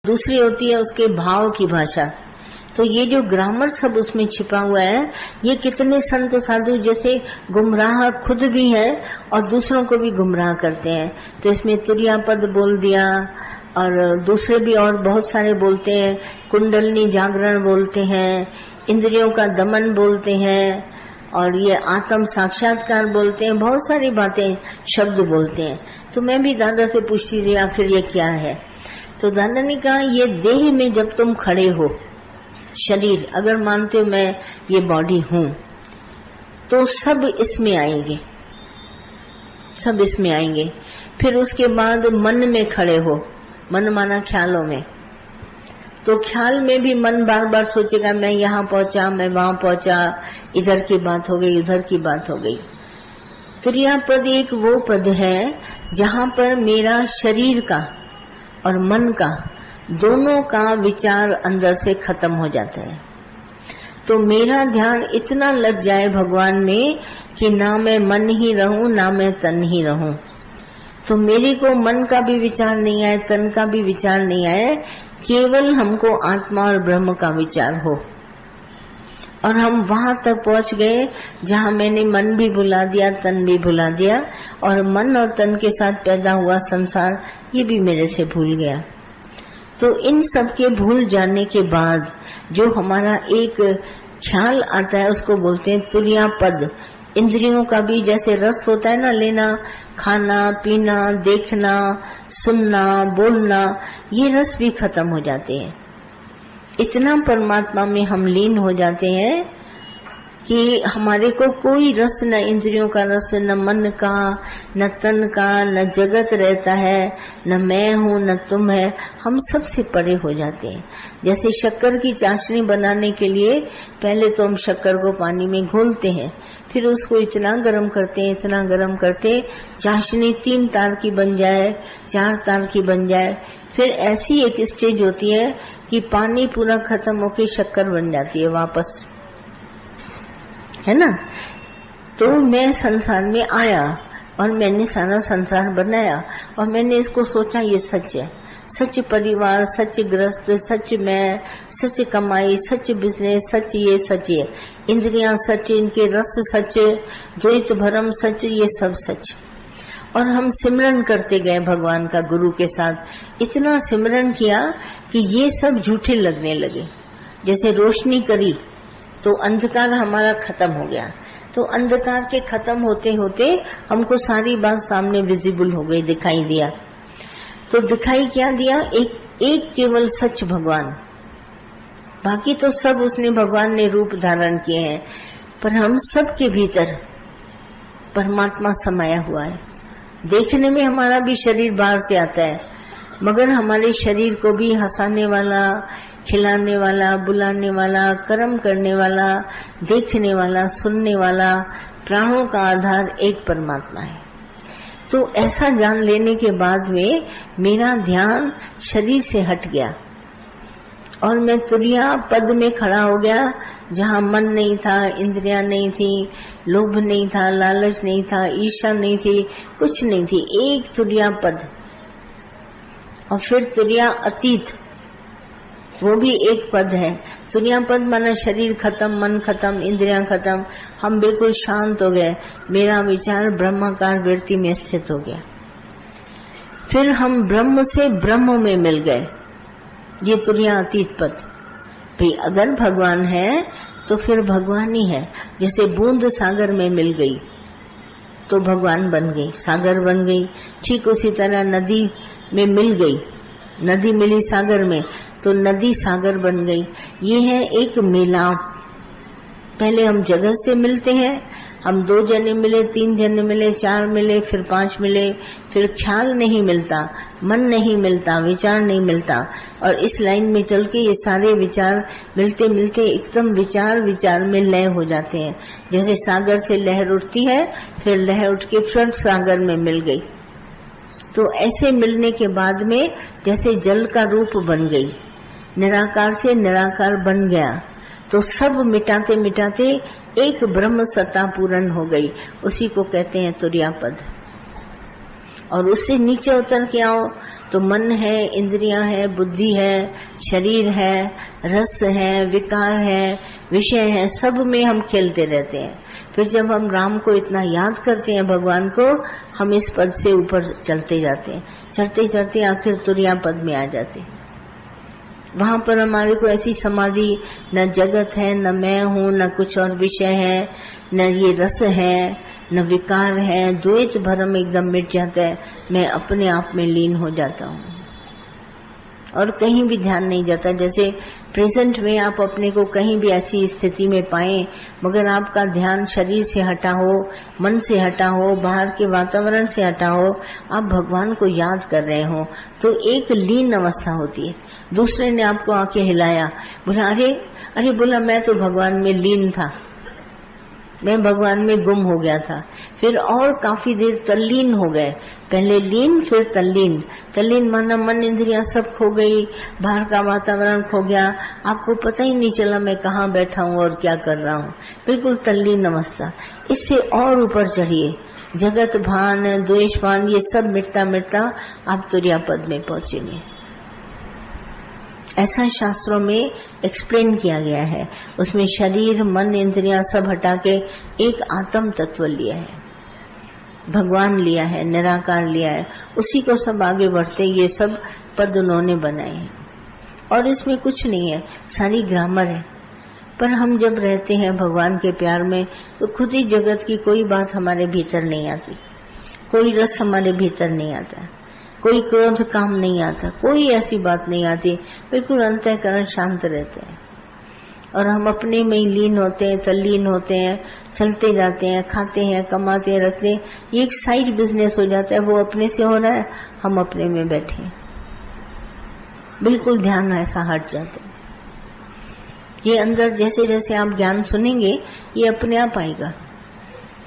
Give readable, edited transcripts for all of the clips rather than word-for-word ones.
दूसरी होती है उसके भाव की भाषा। तो ये जो ग्रामर सब उसमें छिपा हुआ है, ये कितने संत साधु जैसे गुमराह खुद भी है और दूसरों को भी गुमराह करते हैं। तो इसमें तुरिया पद बोल दिया और दूसरे भी और बहुत सारे बोलते हैं, कुंडलनी जागरण बोलते हैं, इंद्रियों का दमन बोलते हैं और ये आत्म साक्षात्कार बोलते हैं, बहुत सारी बातें शब्द बोलते हैं। तो मैं भी दादा से पूछती थी आखिर ये क्या है। तो दादा ने कहा ये देह में जब तुम खड़े हो, शरीर अगर मानते हो मैं ये बॉडी हूं, तो सब इसमें आएंगे, सब इसमें आएंगे। फिर उसके बाद मन में खड़े हो, मन माना ख्यालों में, तो ख्याल में भी मन बार बार सोचेगा मैं यहाँ पहुंचा, मैं वहां पहुंचा, इधर की बात हो गई, उधर की बात हो गई। तुरिया पद एक वो पद है जहां पर मेरा शरीर का और मन का दोनों का विचार अंदर से खत्म हो जाता है। तो मेरा ध्यान इतना लग जाए भगवान में कि ना मैं मन ही रहूं ना मैं तन ही रहूं। तो मेरे को मन का भी विचार नहीं आए, तन का भी विचार नहीं आए, केवल हमको आत्मा और ब्रह्म का विचार हो। और हम वहां तक पहुंच गए जहां मैंने मन भी भुला दिया, तन भी भुला दिया, और मन और तन के साथ पैदा हुआ संसार ये भी मेरे से भूल गया। तो इन सब के भूल जाने के बाद जो हमारा एक ख्याल आता है उसको बोलते हैं तुरिया पद। इंद्रियों का भी जैसे रस होता है ना, लेना, खाना, पीना, देखना, सुनना, बोलना, ये रस भी खत्म हो जाते हैं। इतना परमात्मा में हम लीन हो जाते हैं कि हमारे को कोई रस, न इंद्रियों का रस, न मन का, न तन का, न जगत रहता है, न मैं हूँ न तुम है, हम सबसे परे हो जाते हैं। जैसे शक्कर की चाशनी बनाने के लिए पहले तो हम शक्कर को पानी में घोलते हैं, फिर उसको इतना गर्म करते हैं, इतना गर्म करते चाशनी 3 तार की बन जाए, 4 तार की बन जाए। फिर ऐसी एक स्टेज होती है कि पानी पूरा खत्म होके शक्कर बन जाती है वापस, है ना। तो मैं संसार में आया और मैंने सारा संसार बनाया और मैंने इसको सोचा ये सच है, सच परिवार, सच गृहस्थ, सच मैं, सच कमाई, सच बिजनेस, सच ये, सच ये, इंद्रियां सच, इनके रस सच, द्वैत भरम सच, ये सब सच। और हम सिमरन करते गए भगवान का गुरु के साथ, इतना सिमरन किया कि ये सब झूठे लगने लगे। जैसे रोशनी करी तो अंधकार हमारा खत्म हो गया, तो अंधकार के खत्म होते होते हमको सारी बात सामने विजिबल हो गई, दिखाई दिया। तो दिखाई क्या दिया? एक केवल सच भगवान, बाकी तो सब उसने, भगवान ने रूप धारण किए हैं, पर हम सब के भीतर परमात्मा समाया हुआ है। देखने में हमारा भी शरीर बाहर से आता है, मगर हमारे शरीर को भी हंसाने वाला, खिलाने वाला, बुलाने वाला, कर्म करने वाला, देखने वाला, सुनने वाला, प्राणों का आधार एक परमात्मा है। तो ऐसा जान लेने के बाद में मेरा ध्यान शरीर से हट गया और मैं तुरिया पद में खड़ा हो गया, जहाँ मन नहीं था, इंद्रियां नहीं थी, लोभ नहीं था, लालच नहीं था, ईर्ष्या नहीं थी, कुछ नहीं थी, एक तुरिया पद। और फिर तुरिया अतीत, वो भी एक पद है। तुरिया पद माना शरीर खत्म, मन खत्म, इंद्रियां खत्म, हम बिल्कुल शांत हो गए, मेरा विचार ब्रह्माकार वृत्ति में स्थित हो गया। फिर हम ब्रह्म से ब्रह्म में मिल गए, ये तुरिया अतीत पद। भाई अगर भगवान है तो फिर भगवान ही है। जैसे बूंद सागर में मिल गई तो भगवान बन गई, सागर बन गई। ठीक उसी तरह नदी में मिल गई, नदी मिली सागर में तो नदी सागर बन गई। ये है एक मिलाप। पहले हम जगत से मिलते हैं, हम 2 जने मिले, 3 जने मिले, 4 मिले, फिर 5 मिले, फिर ख्याल नहीं मिलता, मन नहीं मिलता, विचार नहीं मिलता, और इस लाइन में चल के ये सारे विचार मिलते मिलते एकदम विचार विचार में लय हो जाते हैं। जैसे सागर से लहर उठती है, फिर लहर उठ के फिर सागर में मिल गई। तो ऐसे मिलने के बाद में जैसे जल का रूप बन गई, निराकार से निराकार बन गया, तो सब मिटाते मिटाते एक ब्रह्म सत्ता पूर्ण हो गई। उसी को कहते हैं तुरिया पद। और उससे नीचे उतर के आओ तो मन है, इंद्रियां है, बुद्धि है, शरीर है, रस है, विकार है, विषय है, सब में हम खेलते रहते हैं। फिर जब हम राम को इतना याद करते हैं, भगवान को, हम इस पद से ऊपर चलते जाते हैं, चढ़ते चढ़ते आखिर तुरिया पद में आ जाते हैं। वहां पर हमारे को ऐसी समाधि, न जगत है, न मैं हूं, न कुछ और विषय है, न ये रस है, न विकार है, द्वैत भरम एकदम मिट जाता है। मैं अपने आप में लीन हो जाता हूँ और कहीं भी ध्यान नहीं जाता। जैसे प्रेजेंट में आप अपने को कहीं भी ऐसी स्थिति में पाएं, मगर आपका ध्यान शरीर से हटा हो, मन से हटा हो, बाहर के वातावरण से हटा हो, आप भगवान को याद कर रहे हो, तो एक लीन अवस्था होती है। दूसरे ने आपको आके हिलाया, बोला अरे अरे, बोला मैं तो भगवान में लीन था, मैं भगवान में गुम हो गया था। फिर और काफी देर तल्लीन हो गए, पहले लीन फिर तल्लीन। तल्लीन माना मन इंद्रियां सब खो गई, बाहर का वातावरण खो गया, आपको पता ही नहीं चला मैं कहाँ बैठा हूँ और क्या कर रहा हूँ, बिल्कुल तल्लीन अवस्था। इससे और ऊपर चढ़िए, जगत भान, द्वेष भान, ये सब मिटता मिटता आप तुरिया पद में पहुंचेंगे। ऐसा शास्त्रों में एक्सप्लेन किया गया है। उसमें शरीर, मन, इंद्रियां सब हटा के एक आत्म तत्व लिया है, भगवान लिया है, निराकार लिया है, उसी को सब आगे बढ़ते ये सब पद उन्होंने बनाए हैं। और इसमें कुछ नहीं है, सारी ग्रामर है। पर हम जब रहते हैं भगवान के प्यार में तो खुद ही जगत की कोई बात हमारे भीतर नहीं आती, कोई रस हमारे भीतर नहीं आता, कोई क्रोध काम नहीं आता, कोई ऐसी बात नहीं आती, बिल्कुल अंतःकरण शांत रहते हैं और हम अपने में ही लीन होते हैं, तल्लीन होते हैं, चलते जाते हैं, खाते हैं, कमाते हैं, रखते हैं। ये एक साइड बिजनेस हो जाता है, वो अपने से हो रहा है, हम अपने में बैठे हैं, बिल्कुल ध्यान ऐसा हट जाता है। ये अंदर जैसे जैसे आप ज्ञान सुनेंगे ये अपने आप आएगा,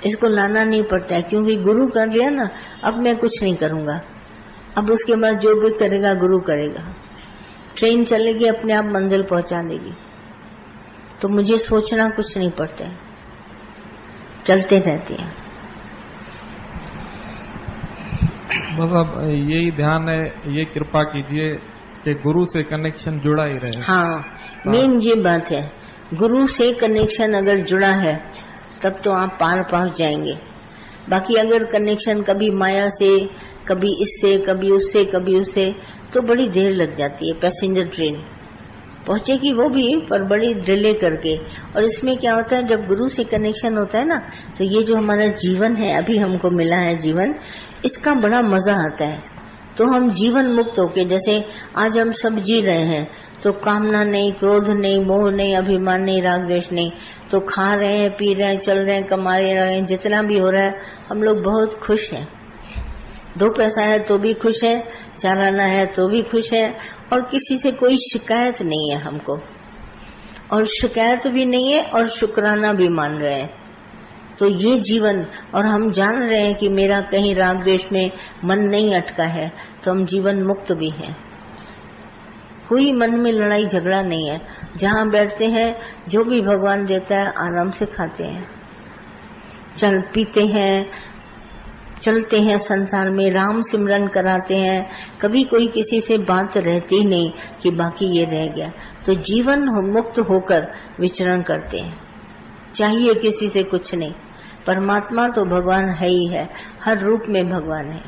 इसको लाना नहीं पड़ता है, क्योंकि गुरु कर दिया ना, अब मैं कुछ नहीं करूंगा, अब उसके बाद जो भी करेगा गुरु करेगा। ट्रेन चलेगी अपने आप मंजिल पहुंचा देगी, तो मुझे सोचना कुछ नहीं पड़ता है, चलते रहते हैं। बस अब यही ध्यान है, ये कृपा कीजिए कि गुरु से कनेक्शन जुड़ा ही रहे। हाँ, मेन ये बात है, गुरु से कनेक्शन अगर जुड़ा है तब तो आप पार पहुंच जाएंगे। बाकी अगर कनेक्शन कभी माया से, कभी इससे, कभी उससे, कभी उससे, तो बड़ी देर लग जाती है। पैसेंजर ट्रेन पहुंचेगी वो भी, पर बड़ी डिले करके। और इसमें क्या होता है, जब गुरु से कनेक्शन होता है ना, तो ये जो हमारा जीवन है, अभी हमको मिला है जीवन, इसका बड़ा मजा आता है। तो हम जीवन मुक्त होके, जैसे आज हम सब जी रहे हैं, तो कामना नहीं, क्रोध नहीं, मोह नहीं, अभिमान नहीं, राग द्वेष नहीं, तो खा रहे हैं, पी रहे हैं, चल रहे हैं, कमा रहे हैं, जितना भी हो रहा है हम लोग बहुत खुश हैं। 2 पैसा है तो भी खुश है, 4 आना है तो भी खुश है, और किसी से कोई शिकायत नहीं है हमको, और शिकायत भी नहीं है और शुक्राना भी मान रहे हैं। तो ये जीवन, और हम जान रहे हैं कि मेरा कहीं राग द्वेष में मन नहीं अटका है, तो हम जीवन मुक्त भी हैं। कोई मन में लड़ाई झगड़ा नहीं है, जहाँ बैठते हैं जो भी भगवान देता है आराम से खाते हैं, चल पीते हैं, चलते हैं संसार में, राम सिमरन कराते हैं, कभी कोई किसी से बात रहती नहीं कि बाकी ये रह गया। तो जीवन मुक्त होकर विचरण करते हैं, चाहिए किसी से कुछ नहीं। परमात्मा तो भगवान है ही है, हर रूप में भगवान है।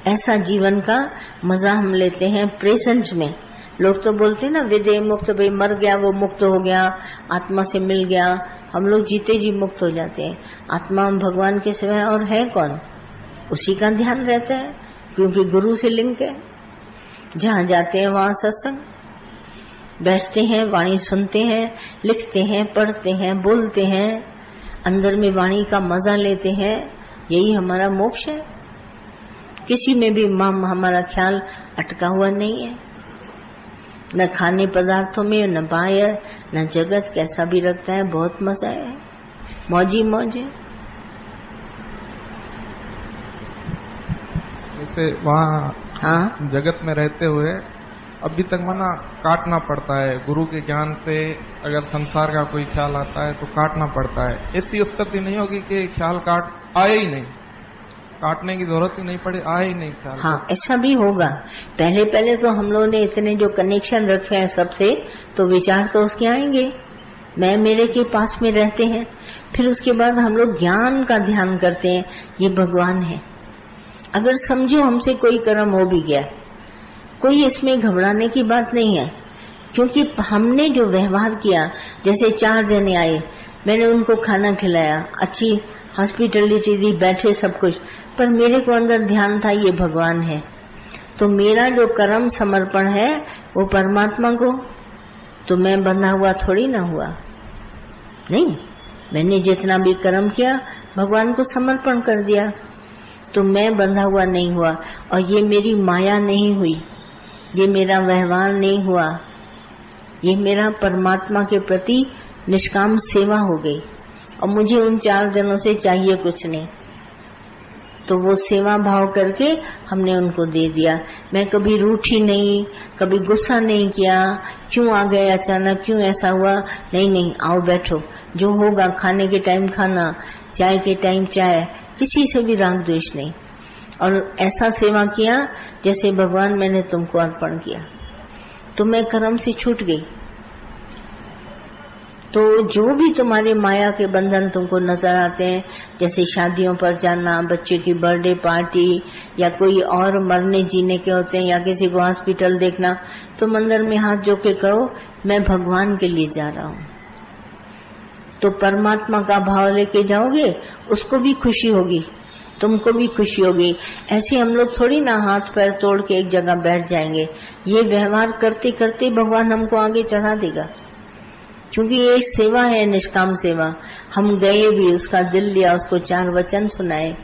ऐसा जीवन का मजा हम लेते हैं प्रेजेंट में। लोग तो बोलते हैं ना विदेह मुक्त, भाई मर गया वो मुक्त हो गया, आत्मा से मिल गया। हम लोग जीते जी मुक्त हो जाते हैं। आत्मा भगवान के सिवाय और है कौन, उसी का ध्यान रहता है, क्योंकि गुरु से लिंक है। जहाँ जाते हैं वहाँ सत्संग, बैठते हैं, वाणी सुनते हैं, लिखते हैं, पढ़ते हैं, बोलते हैं, अंदर में वाणी का मजा लेते हैं, यही हमारा मोक्ष है। किसी में भी हमारा ख्याल अटका हुआ नहीं है, न खाने पदार्थों में, न बाह्य, न जगत कैसा भी रखता है, बहुत मजा है, मौजी मौज है। जैसे वहाँ हाँ, जगत में रहते हुए अभी तक मना काटना पड़ता है, गुरु के ज्ञान से अगर संसार का कोई ख्याल आता है तो काटना पड़ता है। ऐसी स्थिति नहीं होगी कि ख्याल काट आए ही नहीं, काटने की जरूरत ही नहीं पड़ी, आए ही नहीं ख्याल। हाँ, ऐसा भी होगा। पहले पहले तो हम लोगों ने इतने जो कनेक्शन रखे हैं सबसे, तो विचार तो उसके आएंगे, मैं मेरे के पास में रहते हैं। फिर उसके बाद हम लोग ज्ञान का ध्यान करते हैं, ये भगवान है। अगर समझो हमसे कोई कर्म हो भी गया, कोई इसमें घबराने की बात नहीं है, क्योंकि हमने जो व्यवहार किया, जैसे 4 जने आए, मैंने उनको खाना खिलाया, अच्छी हॉस्पिटलिटी दी, बैठे सब कुछ, पर मेरे को अंदर ध्यान था ये भगवान है, तो मेरा जो कर्म समर्पण है वो परमात्मा को, तो मैं बंधा हुआ थोड़ी ना हुआ। नहीं, मैंने जितना भी कर्म किया भगवान को समर्पण कर दिया, तो मैं बंधा हुआ नहीं हुआ, और ये मेरी माया नहीं हुई, ये मेरा व्यवहार नहीं हुआ, ये मेरा परमात्मा के प्रति निष्काम सेवा हो गई। और मुझे उन 4 जनों से चाहिए कुछ नहीं, तो वो सेवा भाव करके हमने उनको दे दिया। मैं कभी रूठी नहीं, कभी गुस्सा नहीं किया, क्यों आ गए अचानक, क्यों ऐसा हुआ, नहीं, आओ बैठो, जो होगा खाने के टाइम खाना, चाय के टाइम चाय, किसी से भी राग द्वेष नहीं। और ऐसा सेवा किया जैसे भगवान मैंने तुमको अर्पण किया, तो मैं कर्म से छूट गई। तो जो भी तुम्हारे माया के बंधन तुमको नजर आते हैं, जैसे शादियों पर जाना, बच्चे की बर्थडे पार्टी, या कोई और मरने जीने के होते हैं, या किसी को हॉस्पिटल देखना, तो मंदिर में हाथ जोड़ के कहो मैं भगवान के लिए जा रहा हूँ, तो परमात्मा का भाव लेके जाओगे, उसको भी खुशी होगी, तुमको भी खुशी होगी। ऐसे हम लोग थोड़ी ना हाथ पैर तोड़ के एक जगह बैठ जाएंगे, ये व्यवहार करते करते भगवान हमको आगे चढ़ा देगा, क्योंकि ये सेवा है, निष्काम सेवा। हम गए भी, उसका दिल लिया, उसको 4 वचन सुनाए,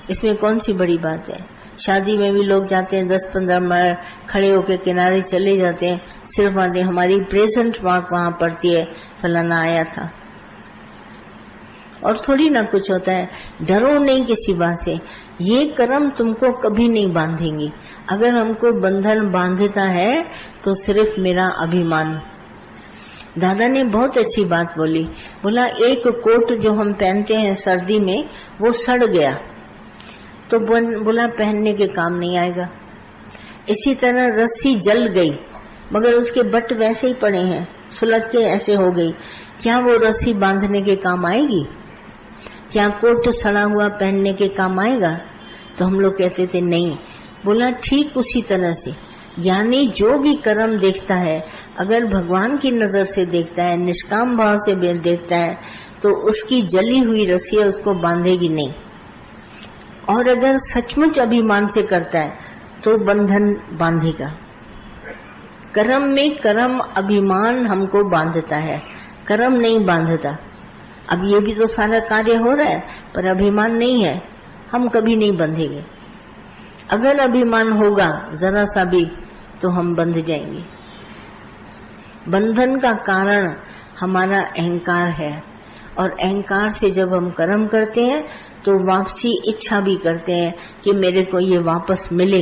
इसमें कौन सी बड़ी बात है। शादी में भी लोग जाते हैं 10-15 मिनट खड़े होके किनारे चले जाते हैं, सिर्फ हमारी प्रेजेंट मार्क वहां पड़ती है, फलाना आया था, और थोड़ी ना कुछ होता है। डरो नहीं किसी बात से, ये कर्म तुमको कभी नहीं बांधेंगी। अगर हमको बंधन बांधता है तो सिर्फ मेरा अभिमान। दादा ने बहुत अच्छी बात बोली, बोला एक कोट जो हम पहनते हैं सर्दी में वो सड़ गया, तो बोला पहनने के काम नहीं आएगा। इसी तरह रस्सी जल गई मगर उसके बट वैसे ही पड़े हैं, सुलग के ऐसे हो गई, क्या वो रस्सी बांधने के काम आएगी? क्या कोट सड़ा हुआ पहनने के काम आएगा? तो हम लोग कहते थे नहीं। बोला ठीक उसी तरह से यानी जो भी कर्म देखता है, अगर भगवान की नजर से देखता है, निष्काम भाव से देखता है, तो उसकी जली हुई रस्सी उसको बांधेगी नहीं। और अगर सचमुच अभिमान से करता है तो बंधन बांधेगा। कर्म में कर्म अभिमान हमको बांधता है, कर्म नहीं बांधता। अब ये भी तो सारा कार्य हो रहा है पर अभिमान नहीं है, हम कभी नहीं बंधेंगे। अगर अभिमान होगा जरा सा भी तो हम बंध जाएंगे। बंधन का कारण हमारा अहंकार है, और अहंकार से जब हम कर्म करते हैं तो वापसी इच्छा भी करते हैं कि मेरे को ये वापस मिले।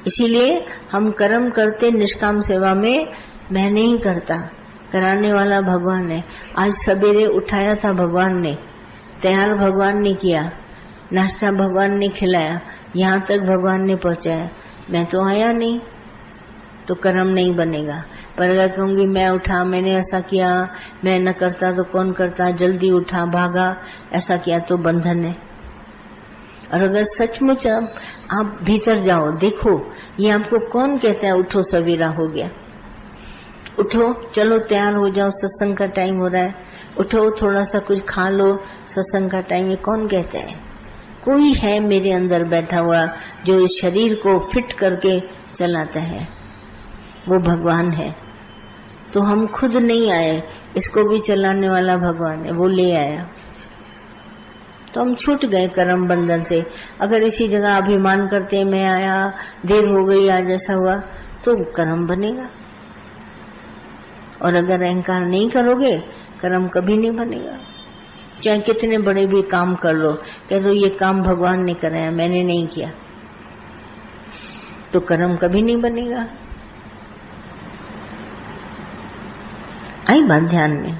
इसीलिए हम कर्म करते निष्काम सेवा में। मैं नहीं करता, कराने वाला भगवान है। आज सवेरे उठाया था भगवान ने, तैयार भगवान ने किया, नाश्ता भगवान ने खिलाया, यहाँ तक भगवान ने पहुँचाया। मैं तो आया नहीं, तो कर्म नहीं बनेगा। पर अगर कहूंगी मैं उठा, मैंने ऐसा किया, मैं न करता तो कौन करता, जल्दी उठा भागा, ऐसा किया, तो बंधन है। और अगर सचमुच आप भीतर जाओ, देखो ये आपको कौन कहता है उठो सवेरा हो गया, उठो चलो तैयार हो जाओ, सत्संग का टाइम हो रहा है, उठो थोड़ा सा कुछ खा लो, सत्संग का टाइम है, कौन कहता है? कोई है मेरे अंदर बैठा हुआ जो इस शरीर को फिट करके चलाता है, वो भगवान है। तो हम खुद नहीं आए, इसको भी चलाने वाला भगवान है, वो ले आया। तो हम छूट गए कर्म बंधन से। अगर इसी जगह अभिमान करते मैं आया, देर हो गई, आज ऐसा हुआ, तो कर्म बनेगा। और अगर अहंकार नहीं करोगे, कर्म कभी नहीं बनेगा। चाहे कितने बड़े भी काम कर लो, कह दो ये काम भगवान ने कराया, मैंने नहीं किया, तो कर्म कभी नहीं बनेगा। आई बात ध्यान में।